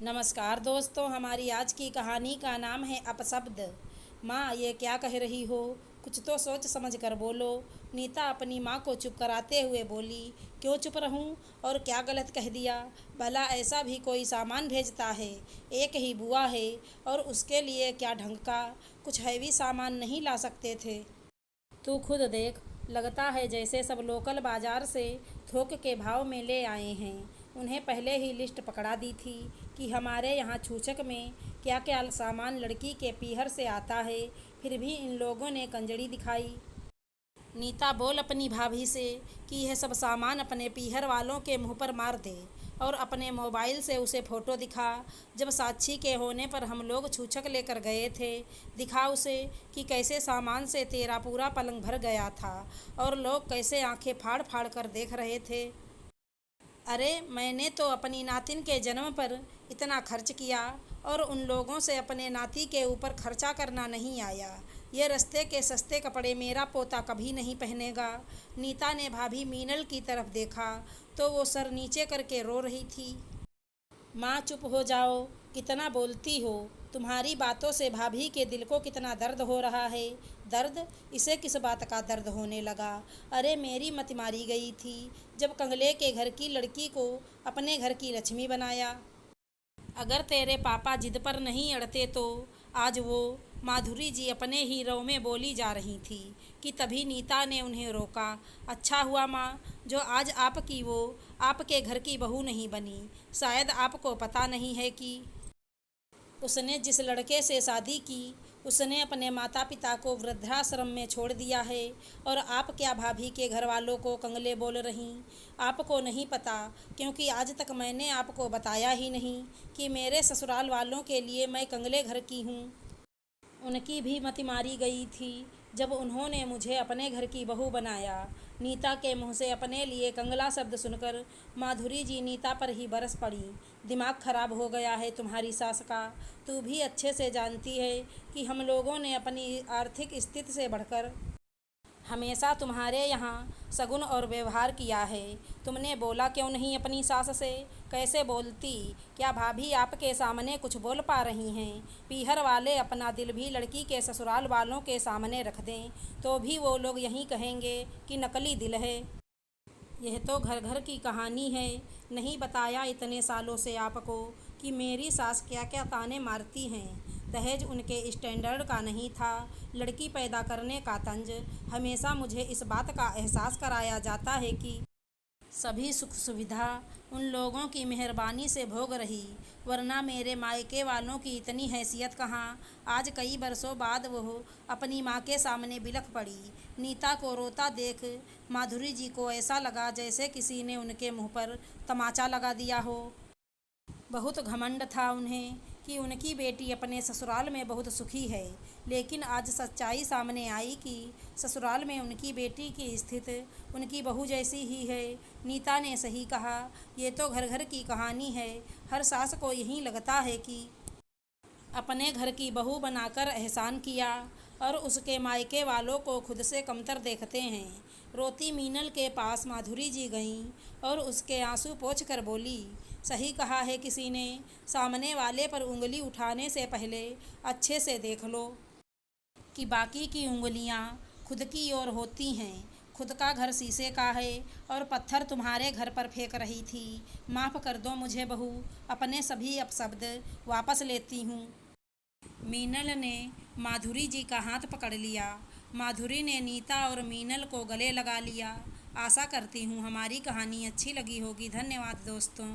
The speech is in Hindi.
नमस्कार दोस्तों, हमारी आज की कहानी का नाम है अपशब्द। माँ, ये क्या कह रही हो? कुछ तो सोच समझ कर बोलो। नीता अपनी माँ को चुप कराते हुए बोली। क्यों चुप रहूं? और क्या गलत कह दिया? भला ऐसा भी कोई सामान भेजता है? एक ही बुआ है और उसके लिए क्या ढंग का कुछ हैवी सामान नहीं ला सकते थे? तू खुद देख, लगता है जैसे सब लोकल बाजार से थोक के भाव में ले आए हैं। उन्हें पहले ही लिस्ट पकड़ा दी थी कि हमारे यहाँ छूछक में क्या क्या सामान लड़की के पीहर से आता है, फिर भी इन लोगों ने कंजड़ी दिखाई। नीता बोल अपनी भाभी से कि यह सब सामान अपने पीहर वालों के मुंह पर मार दे और अपने मोबाइल से उसे फ़ोटो दिखा। जब साक्षी के होने पर हम लोग छूछक लेकर गए थे, दिखा उसे कि कैसे सामान से तेरा पूरा पलंग भर गया था और लोग कैसे आंखें फाड़ फाड़ कर देख रहे थे। अरे, मैंने तो अपनी नातिन के जन्म पर इतना खर्च किया और उन लोगों से अपने नाती के ऊपर खर्चा करना नहीं आया। ये रस्ते के सस्ते कपड़े मेरा पोता कभी नहीं पहनेगा। नीता ने भाभी मीनल की तरफ देखा तो वो सर नीचे करके रो रही थी। माँ, चुप हो जाओ, कितना बोलती हो? तुम्हारी बातों से भाभी के दिल को कितना दर्द हो रहा है। दर्द? इसे किस बात का दर्द होने लगा? अरे, मेरी मति मारी गई थी जब कंगले के घर की लड़की को अपने घर की लक्ष्मी बनाया। अगर तेरे पापा जिद पर नहीं अड़ते तो आज वो माधुरी जी अपने ही रव में बोली जा रही थी कि तभी नीता ने उन्हें रोका। अच्छा हुआ माँ, जो आज आपकी वो आपके घर की बहू नहीं बनी। शायद आपको पता नहीं है कि उसने जिस लड़के से शादी की, उसने अपने माता पिता को वृद्धाश्रम में छोड़ दिया है। और आप क्या भाभी के घर वालों को कंगले बोल रही? आपको नहीं पता, क्योंकि आज तक मैंने आपको बताया ही नहीं कि मेरे ससुराल वालों के लिए मैं कंगले घर की हूँ। उनकी भी मति मारी गई थी जब उन्होंने मुझे अपने घर की बहू बनाया। नीता के मुंह से अपने लिए कंगला शब्द सुनकर माधुरी जी नीता पर ही बरस पड़ी। दिमाग खराब हो गया है तुम्हारी सास का। तू भी अच्छे से जानती है कि हम लोगों ने अपनी आर्थिक स्थिति से बढ़कर हमेशा तुम्हारे यहाँ शगुन और व्यवहार किया है। तुमने बोला क्यों नहीं अपनी सास से? कैसे बोलती? क्या भाभी आपके सामने कुछ बोल पा रही हैं? पीहर वाले अपना दिल भी लड़की के ससुराल वालों के सामने रख दें तो भी वो लोग यही कहेंगे कि नकली दिल है। यह तो घर घर की कहानी है। नहीं बताया इतने सालों से आपको कि मेरी सास क्या क्या ताने मारती हैं। दहेज उनके स्टैंडर्ड का नहीं था, लड़की पैदा करने का तंज। हमेशा मुझे इस बात का एहसास कराया जाता है कि सभी सुख सुविधा उन लोगों की मेहरबानी से भोग रही, वरना मेरे मायके वालों की इतनी हैसियत कहाँ। आज कई बरसों बाद वह अपनी माँ के सामने बिलख पड़ी। नीता को रोता देख माधुरी जी को ऐसा लगा जैसे किसी ने उनके मुंह पर तमाचा लगा दिया हो। बहुत घमंड था उन्हें कि उनकी बेटी अपने ससुराल में बहुत सुखी है, लेकिन आज सच्चाई सामने आई कि ससुराल में उनकी बेटी की स्थिति उनकी बहू जैसी ही है। नीता ने सही कहा, ये तो घर घर की कहानी है। हर सास को यही लगता है कि अपने घर की बहू बनाकर एहसान किया और उसके मायके वालों को खुद से कमतर देखते हैं। रोती मीनल के पास माधुरी जी गईं और उसके आंसू पोंछ कर बोली, सही कहा है किसी ने, सामने वाले पर उंगली उठाने से पहले अच्छे से देख लो कि बाकी की उंगलियां खुद की ओर होती हैं। खुद का घर शीशे का है और पत्थर तुम्हारे घर पर फेंक रही थी। माफ़ कर दो मुझे बहू, अपने सभी अपशब्द वापस लेती हूँ। मीनल ने माधुरी जी का हाथ पकड़ लिया। माधुरी ने नीता और मीनल को गले लगा लिया। आशा करती हूँ हमारी कहानी अच्छी लगी होगी। धन्यवाद दोस्तों।